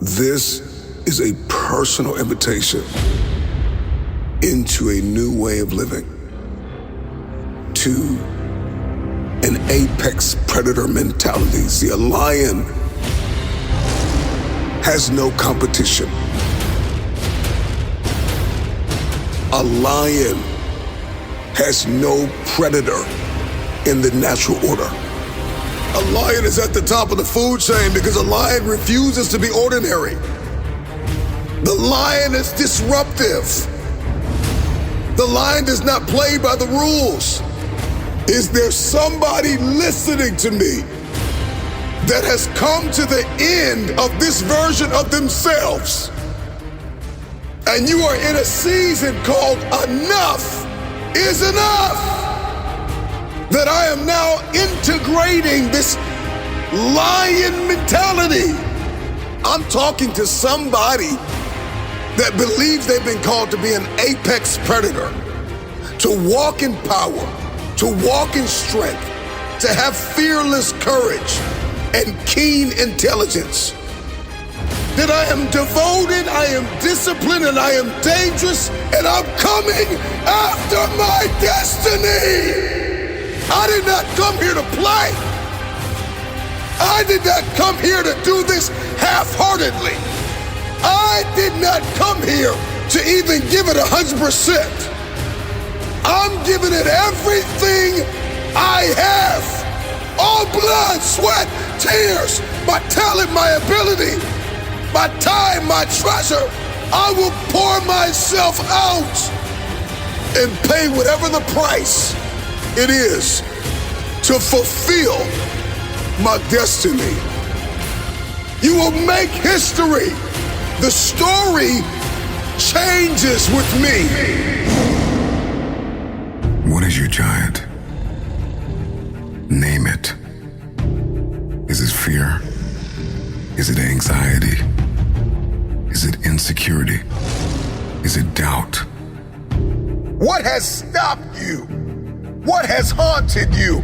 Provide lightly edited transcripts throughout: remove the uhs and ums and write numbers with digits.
This is a personal invitation into a new way of living, to an apex predator mentality. See, a lion has no competition. A lion has no predator in the natural order. A lion is at the top of the food chain because a lion refuses to be ordinary. The lion is disruptive. The lion does not play by the rules. Is there somebody listening to me that has come to the end of this version of themselves? And you are in a season called enough is enough. That I am now integrating this lion mentality. I'm talking to somebody that believes they've been called to be an apex predator, to walk in power, to walk in strength, to have fearless courage and keen intelligence. That I am devoted, I am disciplined, and I am dangerous, and I'm coming after my destiny. I did not come here to play. I did not come here to do this half-heartedly. I did not come here to even give it 100%. I'm giving it everything I have. All blood, sweat, tears, my talent, my ability, my time, my treasure. I will pour myself out and pay whatever the price it is to fulfill my destiny. You will make history. The story changes with me. What is your giant? Name it. Is it fear? Is it anxiety? Is it insecurity? Is it doubt? What has stopped you? What has haunted you?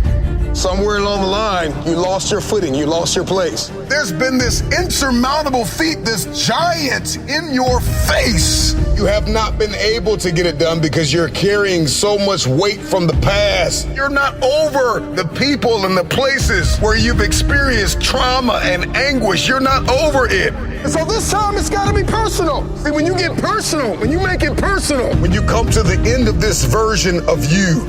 Somewhere along the line, you lost your footing, you lost your place. There's been this insurmountable feat, this giant in your face. You have not been able to get it done because you're carrying so much weight from the past. You're not over the people and the places where you've experienced trauma and anguish. You're not over it. And so this time it's gotta be personal. See, when you get personal, when you make it personal, When you come to the end of this version of you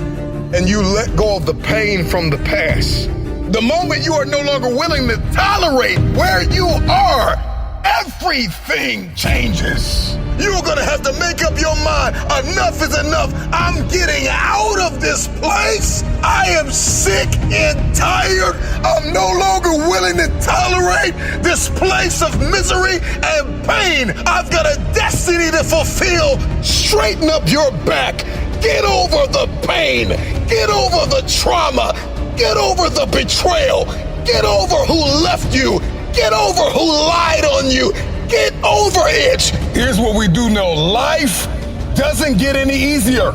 and you let go of the pain from the past, the moment you are no longer willing to tolerate where you are, everything changes. You're gonna have to make up your mind. Enough is enough. I'm getting out of this place. I am sick and tired. I'm no longer willing to tolerate this place of misery and pain. I've got a destiny to fulfill. Straighten up your back. Get over the pain. Get over the trauma. Get over the betrayal. Get over who left you. Get over who lied on you. Get over it. here's what we do know. Life doesn't get any easier.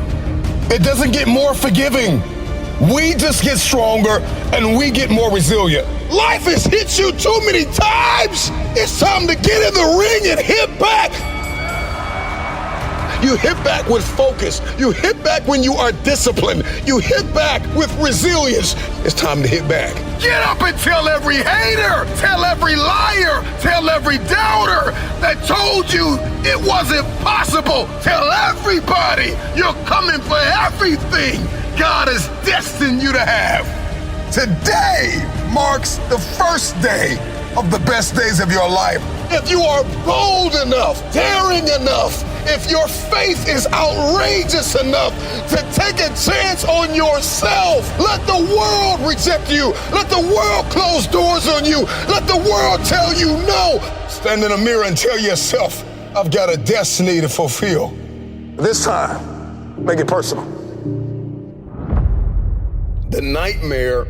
It doesn't get more forgiving. We just get stronger and we get more resilient. Life has hit you too many times. It's time to get in the ring and hit back. You hit back with focus. You hit back when you are disciplined. You hit back with resilience. It's time to hit back. Get up and tell every hater, tell every liar, tell every doubter that told you it wasn't possible. Tell everybody you're coming for everything God has destined you to have. Today marks the first day of the best days of your life. If you are bold enough, daring enough, if your faith is outrageous enough to take a chance on yourself, let the world reject you. Let the world close doors on you. Let the world tell you no. Stand in a mirror and tell yourself, I've got a destiny to fulfill. This time, make it personal. The nightmare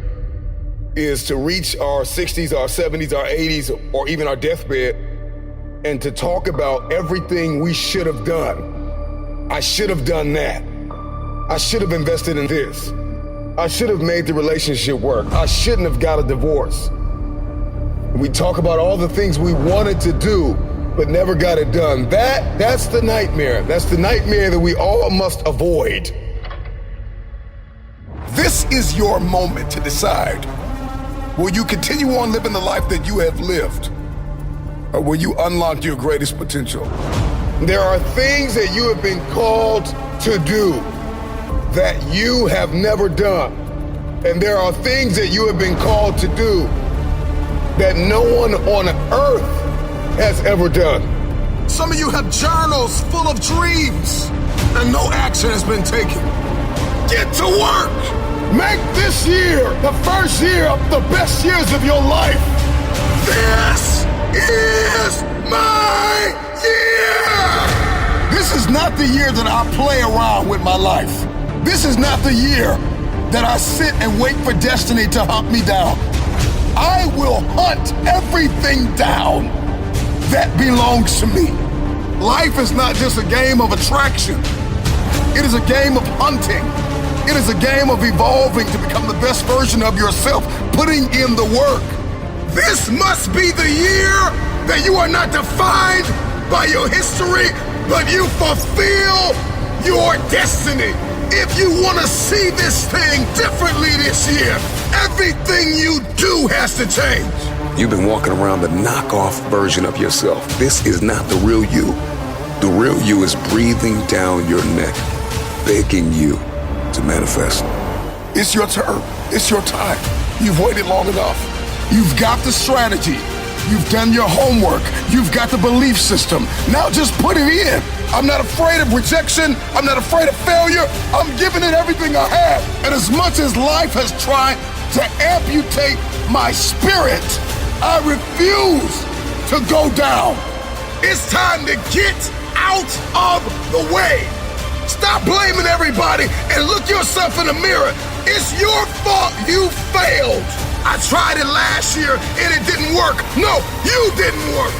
is to reach our 60s, our 70s, our 80s, or even our deathbed, and to talk about everything we should have done. I should have done that. I should have invested in this. I should have made the relationship work. I shouldn't have got a divorce. We talk about all the things we wanted to do, but never got it done. That's the nightmare. That's the nightmare that we all must avoid. This is your moment to decide. Will you continue on living the life that you have lived? Or will you unlock your greatest potential? There are things that you have been called to do that you have never done. And there are things that you have been called to do that no one on earth has ever done. Some of you have journals full of dreams and no action has been taken. Get to work. Make this year the first year of the best years of your life. This is my year. This is not the year that I play around with my life. This is not the year that I sit and wait for destiny to hunt me down. I will hunt everything down that belongs to me. Life is not just a game of attraction. It is a game of hunting. It is a game of evolving to become the best version of yourself, putting in the work. This must be the year that you are not defined by your history, but you fulfill your destiny. If you want to see this thing differently this year, everything you do has to change. You've been walking around the knockoff version of yourself. This is not the real you. The real you is breathing down your neck, begging you to manifest. It's your turn. It's your time. You've waited long enough. You've got the strategy. You've done your homework. You've got the belief system. Now just put it in. I'm not afraid of rejection. I'm not afraid of failure. I'm giving it everything I have. And as much as life has tried to amputate my spirit, I refuse to go down. It's time to get out of the way. Stop blaming everybody and look yourself in the mirror. It's your fault you failed. I tried it last year and it didn't work. No, you didn't work.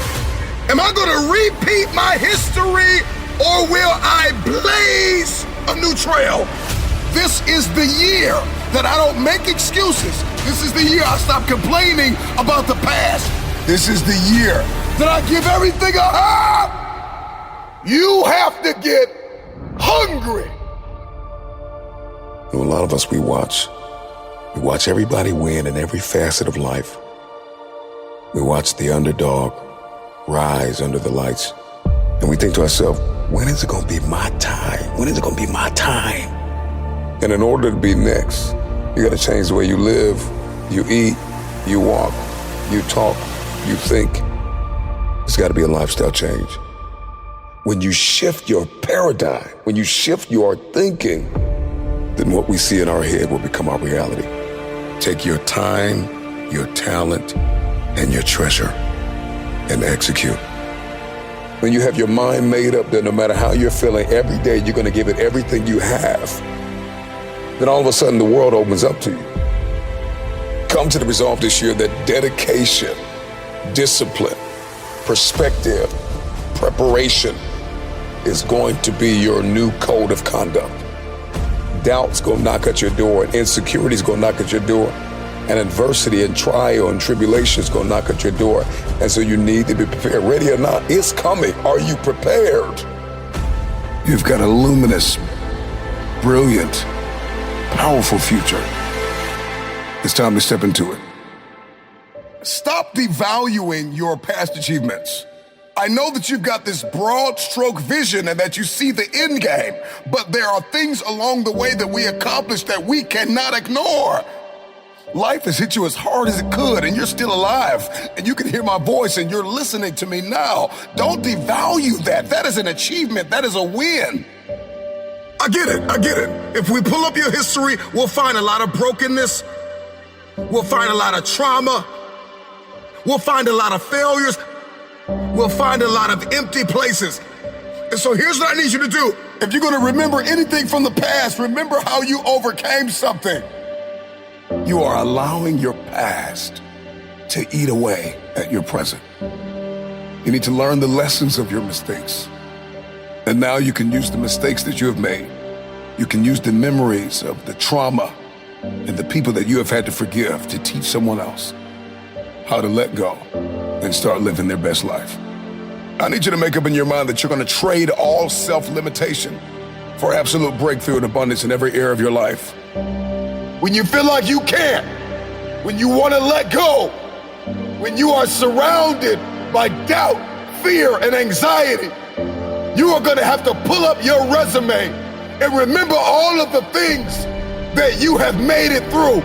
Am I gonna repeat my history or will I blaze a new trail? This is the year that I don't make excuses. This is the year I stop complaining about the past. This is the year that I give everything I have. You have to get hungry. A lot of us, we watch everybody win in every facet of life. We watch the underdog rise under the lights, and we think to ourselves, when is it gonna be my time? When is it gonna be my time? And in order to be next, you gotta change the way you live, you eat, you walk, you talk, you think. It's gotta be a lifestyle change. When you shift your paradigm, when you shift your thinking, then what we see in our head will become our reality. Take your time, your talent, and your treasure and execute. When you have your mind made up that no matter how you're feeling every day, you're gonna give it everything you have, then all of a sudden the world opens up to you. Come to the resolve this year that dedication, discipline, perspective, preparation is going to be your new code of conduct. Doubt's gonna knock at your door, and insecurity's gonna knock at your door, and adversity and trial and tribulation's gonna knock at your door. And so you need to be prepared. Ready or not, it's coming. Are you prepared? You've got a luminous, brilliant, powerful future. It's time to step into it. Stop devaluing your past achievements. I know that you've got this broad stroke vision and that you see the end game, but there are things along the way that we accomplish that we cannot ignore. Life has hit you as hard as it could and you're still alive and you can hear my voice and you're listening to me now. Don't devalue that. That is an achievement. That is a win. I get it. If we pull up your history, we'll find a lot of brokenness. We'll find a lot of trauma. We'll find a lot of failures. We'll find a lot of empty places. And so here's what I need you to do. If you're gonna remember anything from the past, remember how you overcame something. You are allowing your past to eat away at your present. You need to learn the lessons of your mistakes. And now you can use the mistakes that you have made. You can use the memories of the trauma and the people that you have had to forgive to teach someone else how to let go and start living their best life. I need you to make up in your mind that you're going to trade all self-limitation for absolute breakthrough and abundance in every area of your life. When you feel like you can't, when you want to let go, when you are surrounded by doubt, fear, and anxiety, you are going to have to pull up your resume and remember all of the things that you have made it through.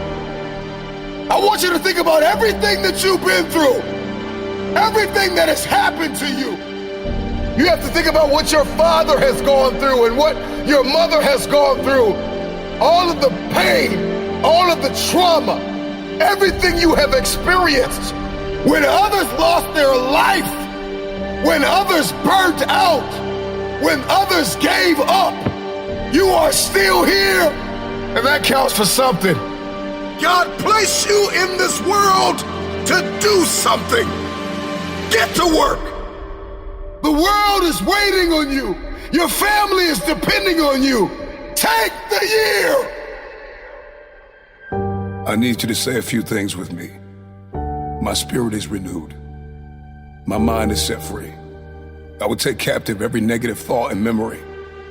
I want you to think about everything that you've been through, everything that has happened to you. You have to think about what your father has gone through and what your mother has gone through. All of the pain, all of the trauma, everything you have experienced. When others lost their life, when others burnt out, when others gave up, you are still here, and that counts for something. God placed you in this world to do something. Get to work. The world is waiting on you. Your family is depending on you. Take the year. I need you to say a few things with me. My spirit is renewed. My mind is set free. I will take captive every negative thought and memory,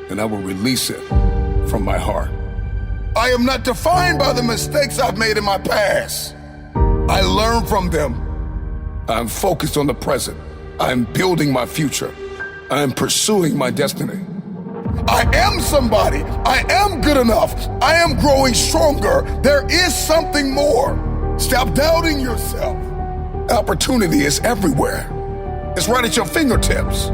and I will release it from my heart. I am not defined by the mistakes I've made in my past. I learn from them. I'm focused on the present. I'm building my future. I'm pursuing my destiny. I am somebody. I am good enough. I am growing stronger. There is something more. Stop doubting yourself. Opportunity is everywhere. It's right at your fingertips.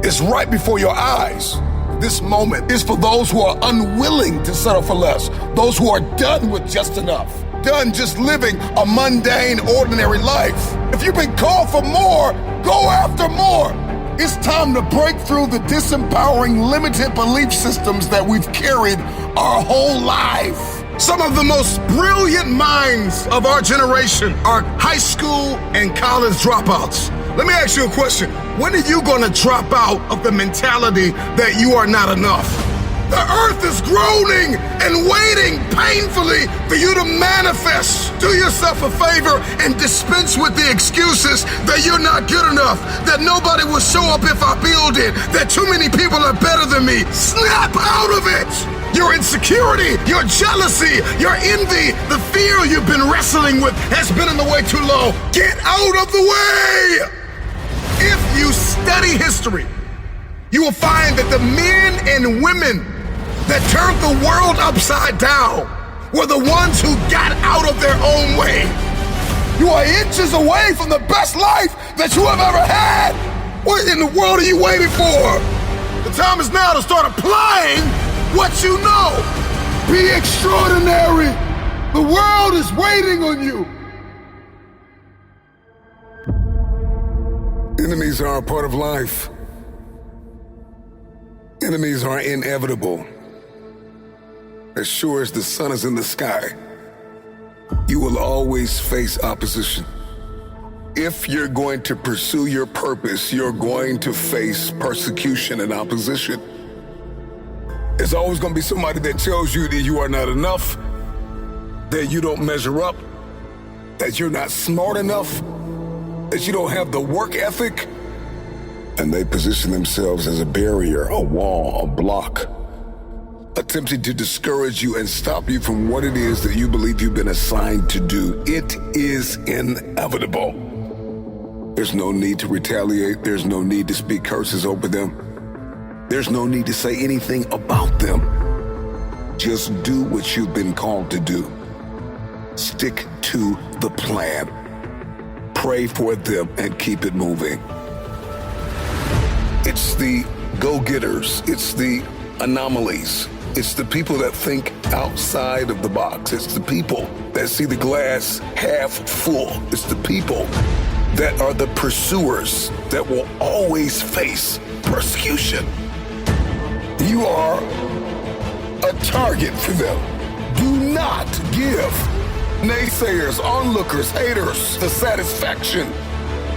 It's right before your eyes. This moment is for those who are unwilling to settle for less, those who are done with just enough, done just living a mundane, ordinary life. If you've been called for more, go after more. It's time to break through the disempowering, limited belief systems that we've carried our whole life. Some of the most brilliant minds of our generation are high school and college dropouts. Let me ask you a question. When are you going to drop out of the mentality that you are not enough? The earth is groaning and waiting painfully for you to manifest. Do yourself a favor and dispense with the excuses that you're not good enough, that nobody will show up if I build it, that too many people are better than me. Snap out of it. Your insecurity, your jealousy, your envy, the fear you've been wrestling with has been in the way too long. Get out of the way. If you study history, you will find that the men and women that turned the world upside down were the ones who got out of their own way. You are inches away from the best life that you have ever had. What in the world are you waiting for? The time is now to start applying what you know. Be extraordinary. The world is waiting on you. Enemies are a part of life. Enemies are inevitable. As sure as the sun is in the sky, you will always face opposition. If you're going to pursue your purpose, you're going to face persecution and opposition. There's always going to be somebody that tells you that you are not enough, that you don't measure up, that you're not smart enough, that you don't have the work ethic. And they position themselves as a barrier, a wall, a block, attempting to discourage you and stop you from what it is that you believe you've been assigned to do. It is inevitable. There's no need to retaliate. There's no need to speak curses over them. There's no need to say anything about them. Just do what you've been called to do. Stick to the plan. Pray for them and keep it moving. It's the go-getters. It's the anomalies. It's the people that think outside of the box. It's the people that see the glass half full. It's the people that are the pursuers that will always face persecution. You are a target for them. Do not give naysayers, onlookers, haters the satisfaction.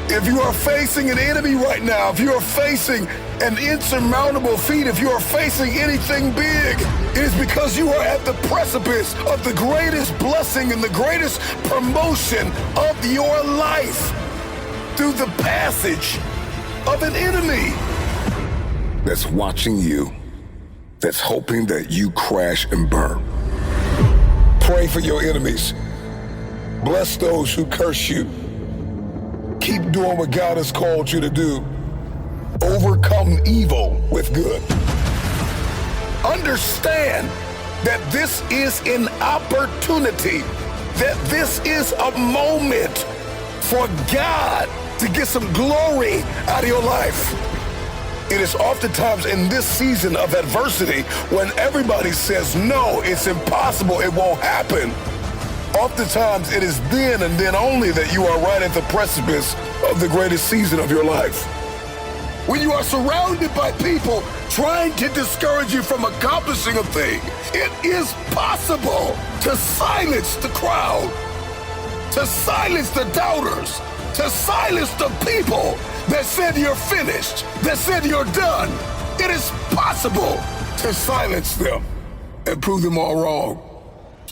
If you are facing an enemy right now, if you are facing an insurmountable feat, if you are facing anything big, it is because you are at the precipice of the greatest blessing and the greatest promotion of your life. Through the passage of an enemy that's watching you, that's hoping that you crash and burn. Pray for your enemies. Bless those who curse you. Keep doing what God has called you to do. Overcome evil with good. Understand that this is an opportunity, that this is a moment for God to get some glory out of your life. It is oftentimes in this season of adversity when everybody says, no, it's impossible, it won't happen. Oftentimes it is then and then only that you are right at the precipice of the greatest season of your life. When you are surrounded by people trying to discourage you from accomplishing a thing, it is possible to silence the crowd, to silence the doubters, to silence the people that said you're finished, that said you're done. It is possible to silence them and prove them all wrong.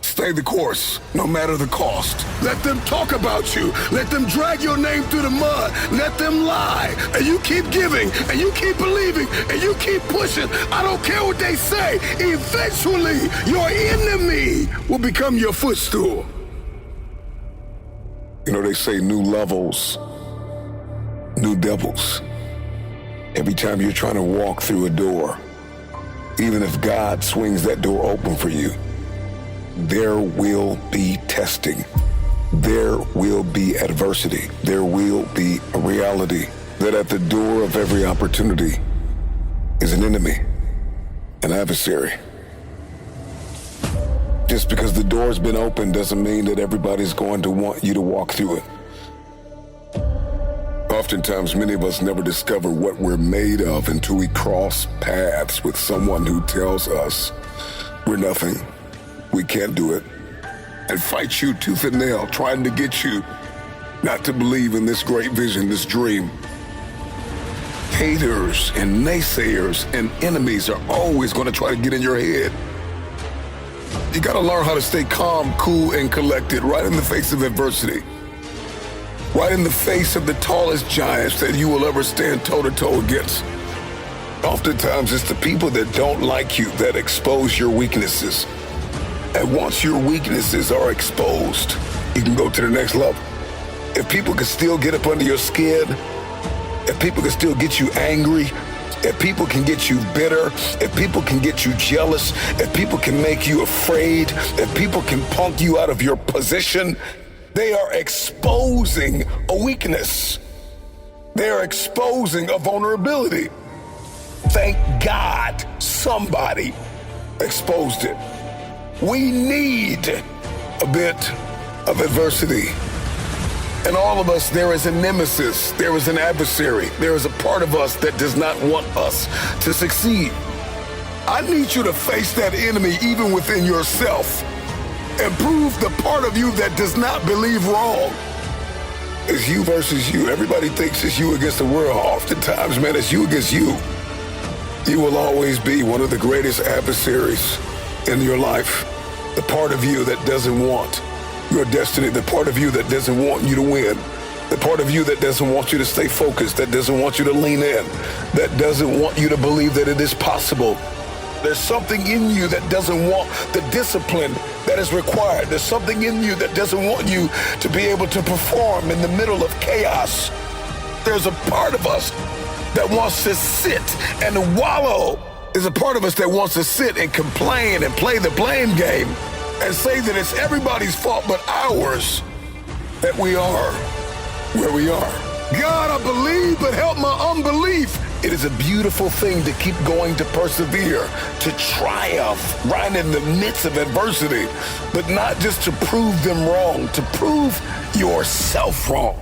Stay the course, no matter the cost. Let them talk about you. Let them drag your name through the mud. Let them lie. And you keep giving, and you keep believing, and you keep pushing. I don't care what they say. Eventually, your enemy will become your footstool. You know, they say new levels, new devils. Every time you're trying to walk through a door, even if God swings that door open for you, there will be testing. There will be adversity. There will be a reality that at the door of every opportunity is an enemy, an adversary. Just because the door's been open doesn't mean that everybody's going to want you to walk through it. Oftentimes, many of us never discover what we're made of until we cross paths with someone who tells us we're nothing, we can't do it, and fight you tooth and nail, trying to get you not to believe in this great vision, this dream. Haters and naysayers and enemies are always going to try to get in your head. You got to learn how to stay calm, cool, and collected right in the face of adversity. Right in the face of the tallest giants that you will ever stand toe-to-toe against. Oftentimes, it's the people that don't like you that expose your weaknesses. And once your weaknesses are exposed, you can go to the next level. If people can still get up under your skin, if people can still get you angry, if people can get you bitter, if people can get you jealous, if people can make you afraid, if people can punk you out of your position, they are exposing a weakness. They are exposing a vulnerability. Thank God somebody exposed it. We need a bit of adversity. In all of us, there is a nemesis, there is an adversary, there is a part of us that does not want us to succeed. I need you to face that enemy even within yourself and prove the part of you that does not believe wrong. It's you versus you. Everybody thinks it's you against the world. Oftentimes, man, it's you against you. You will always be one of the greatest adversaries in your life. The part of you that doesn't want your destiny, the part of you that doesn't want you to win, the part of you that doesn't want you to stay focused, that doesn't want you to lean in, that doesn't want you to believe that it is possible. There's something in you that doesn't want the discipline that is required. There's something in you that doesn't want you to be able to perform in the middle of chaos. There's a part of us that wants to sit and wallow. There's a part of us that wants to sit and complain and play the blame game and say that it's everybody's fault but ours that we are where we are. God, I believe, but help my unbelief. It is a beautiful thing to keep going, to persevere, to triumph right in the midst of adversity, but not just to prove them wrong, to prove yourself wrong.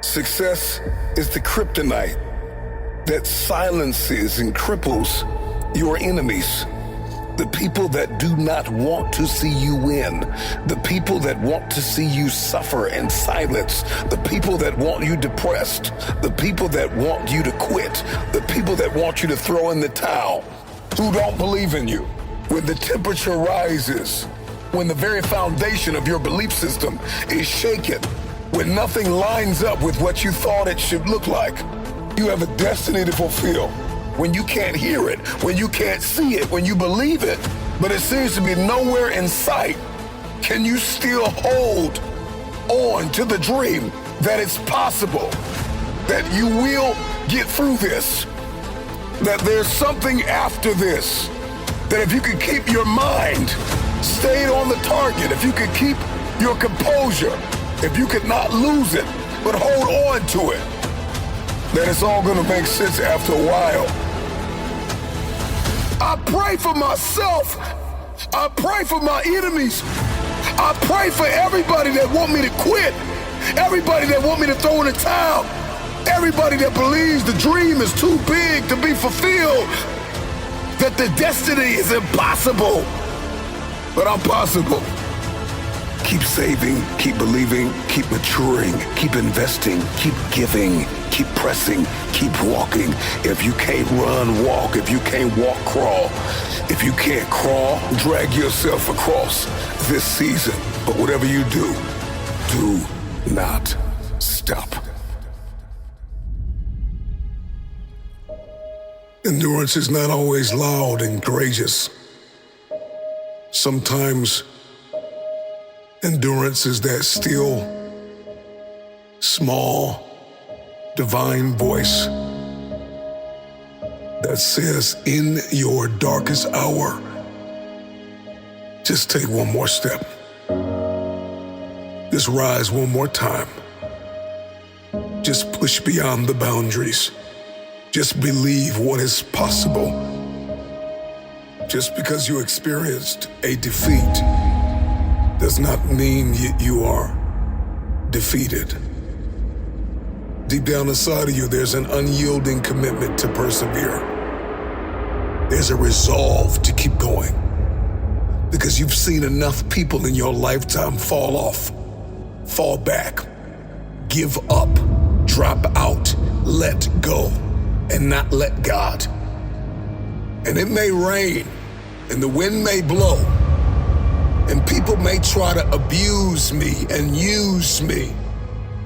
Success is the kryptonite that silences and cripples your enemies. The people that do not want to see you win. The people that want to see you suffer in silence. The people that want you depressed. The people that want you to quit. The people that want you to throw in the towel. Who don't believe in you. When the temperature rises, when the very foundation of your belief system is shaken, when nothing lines up with what you thought it should look like. You have a destiny to fulfill when you can't hear it, when you can't see it, when you believe it, but it seems to be nowhere in sight. Can you still hold on to the dream that it's possible, that you will get through this, that there's something after this, that if you could keep your mind stayed on the target, if you could keep your composure, if you could not lose it, but hold on to it, that it's all gonna make sense after a while. I pray for myself. I pray for my enemies. I pray for everybody that want me to quit, everybody that want me to throw in the towel, everybody that believes the dream is too big to be fulfilled, that the destiny is impossible, but I'm possible. Keep saving, keep believing, keep maturing, keep investing, keep giving, keep pressing, keep walking. If you can't run, walk. If you can't walk, crawl. If you can't crawl, drag yourself across this season. But whatever you do not stop. Endurance is not always loud and courageous. Sometimes endurance is that still, small, divine voice that says in your darkest hour, just take one more step. Just rise one more time. Just push beyond the boundaries. Just believe what is possible. Just because you experienced a defeat does not mean you are defeated. Deep down inside of you, there's an unyielding commitment to persevere. There's a resolve to keep going. Because you've seen enough people in your lifetime fall off, fall back, give up, drop out, let go, and not let God. And it may rain, and the wind may blow, and people may try to abuse me and use me.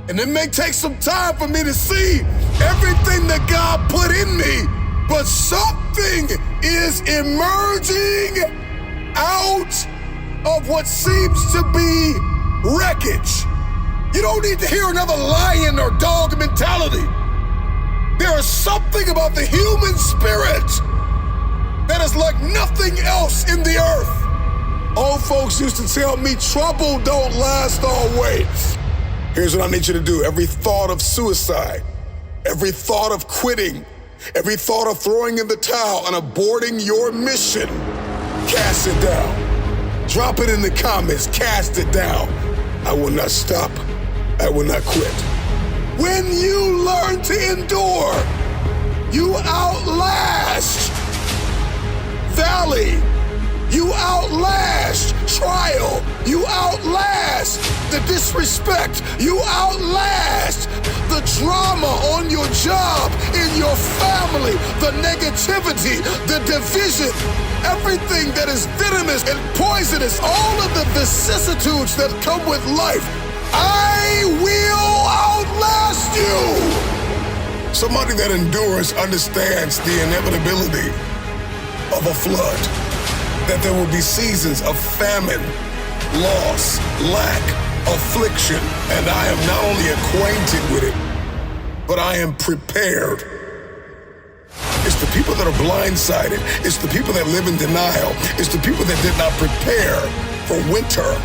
And it may take some time for me to see everything that God put in me, but something is emerging out of what seems to be wreckage. You don't need to hear another lion or dog mentality. There is something about the human spirit that is like nothing else in the earth. Old folks used to tell me, trouble don't last always. Here's what I need you to do. Every thought of suicide, every thought of quitting, every thought of throwing in the towel and aborting your mission, cast it down. Drop it in the comments, cast it down. I will not stop. I will not quit. When you learn to endure, you outlast valley. You outlast trial. You outlast the disrespect. You outlast the drama on your job, in your family, the negativity, the division, everything that is venomous and poisonous, all of the vicissitudes that come with life. I will outlast you. Somebody that endures understands the inevitability of a flood, that there will be seasons of famine, loss, lack, affliction, and I am not only acquainted with it, but I am prepared. It's the people that are blindsided. It's the people that live in denial. It's the people that did not prepare for winter.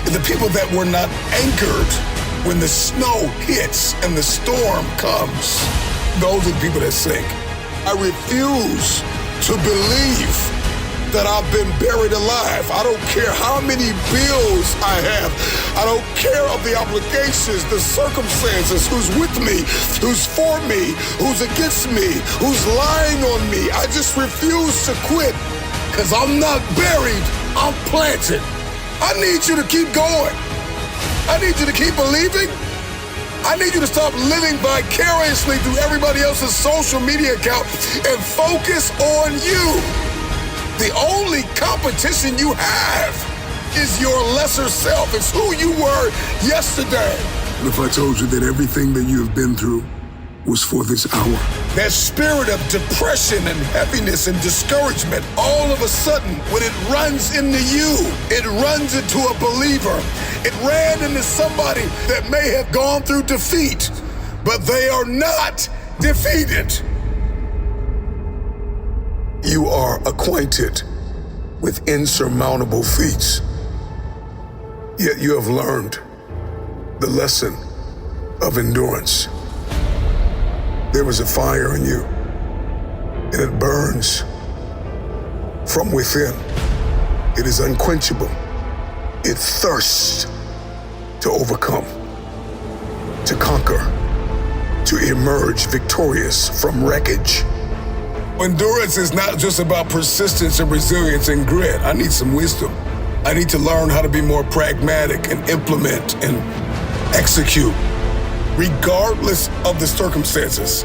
It's the people that were not anchored when the snow hits and the storm comes. Those are the people that sink. I refuse to believe that I've been buried alive. I don't care how many bills I have. I don't care of the obligations, the circumstances, who's with me, who's for me, who's against me, who's lying on me. I just refuse to quit because I'm not buried, I'm planted. I need you to keep going. I need you to keep believing. I need you to stop living vicariously through everybody else's social media account and focus on you. The only competition you have is your lesser self. It's who you were yesterday. What if I told you that everything that you have been through was for this hour? That spirit of depression and heaviness and discouragement, all of a sudden, when it runs into you, it runs into a believer. It ran into somebody that may have gone through defeat, but they are not defeated. You are acquainted with insurmountable feats, yet you have learned the lesson of endurance. There is a fire in you, and it burns from within. It is unquenchable. It thirsts to overcome, to conquer, to emerge victorious from wreckage. Endurance is not just about persistence and resilience and grit. I need some wisdom. I need to learn how to be more pragmatic and implement and execute, regardless of the circumstances.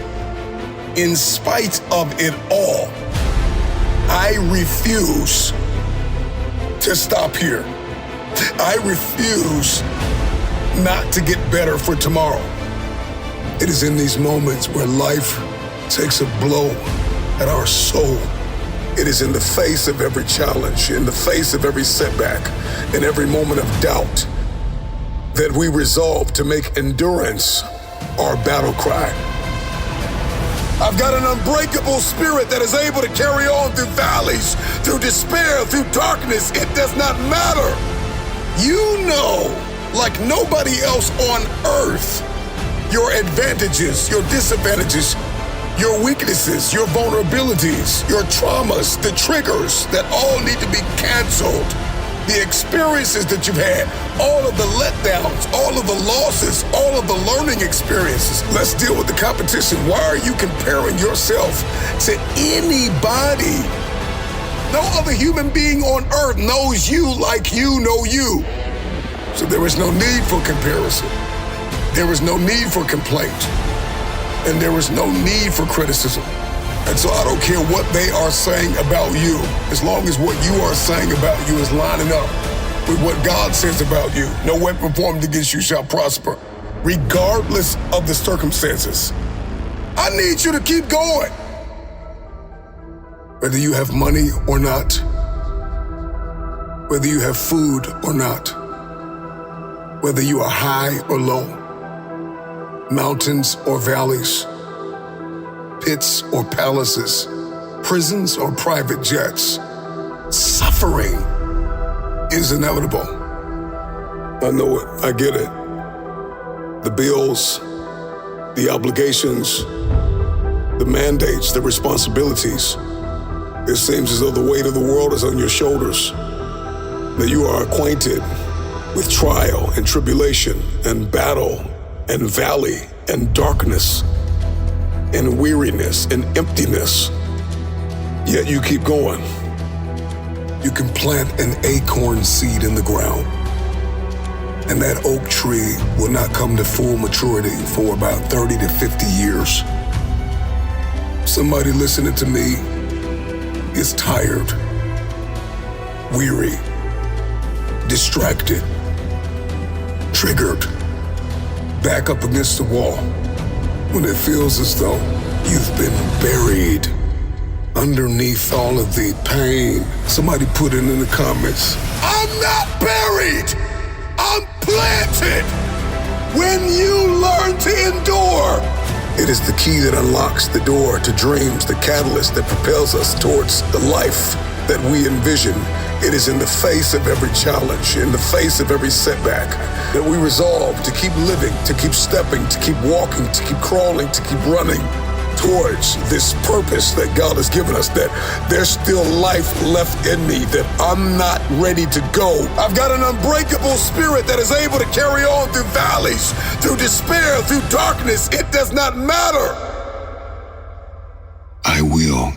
In spite of it all, I refuse to stop here. I refuse not to get better for tomorrow. It is in these moments where life takes a blow at our soul. It is in the face of every challenge, in the face of every setback, in every moment of doubt, that we resolve to make endurance our battle cry. I've got an unbreakable spirit that is able to carry on through valleys, through despair, through darkness. It does not matter. You know, like nobody else on earth, your advantages, your disadvantages, your weaknesses, your vulnerabilities, your traumas, the triggers that all need to be canceled. The experiences that you've had, all of the letdowns, all of the losses, all of the learning experiences. Let's deal with the competition. Why are you comparing yourself to anybody? No other human being on earth knows you like you know you. So there is no need for comparison. There is no need for complaint. And there is no need for criticism. And so I don't care what they are saying about you, as long as what you are saying about you is lining up with what God says about you. No weapon formed against you shall prosper, regardless of the circumstances. I need you to keep going. Whether you have money or not, whether you have food or not, whether you are high or low, mountains or valleys, pits or palaces, prisons or private jets, suffering is inevitable. I know it, I get it. The bills, the obligations, the mandates, the responsibilities. It seems as though the weight of the world is on your shoulders, that you are acquainted with trial and tribulation and battle and valley and darkness and weariness and emptiness. Yet you keep going. You can plant an acorn seed in the ground, and that oak tree will not come to full maturity for about 30 to 50 years. Somebody listening to me is tired, weary, distracted, triggered, back up against the wall, when it feels as though you've been buried underneath all of the pain. Somebody put it in the comments. I'm not buried, I'm planted. When you learn to endure, it is the key that unlocks the door to dreams, the catalyst that propels us towards the life that we envision. It is in the face of every challenge, in the face of every setback, that we resolve to keep living, to keep stepping, to keep walking, to keep crawling, to keep running towards this purpose that God has given us, that there's still life left in me, that I'm not ready to go. I've got an unbreakable spirit that is able to carry on through valleys, through despair, through darkness. It does not matter. I will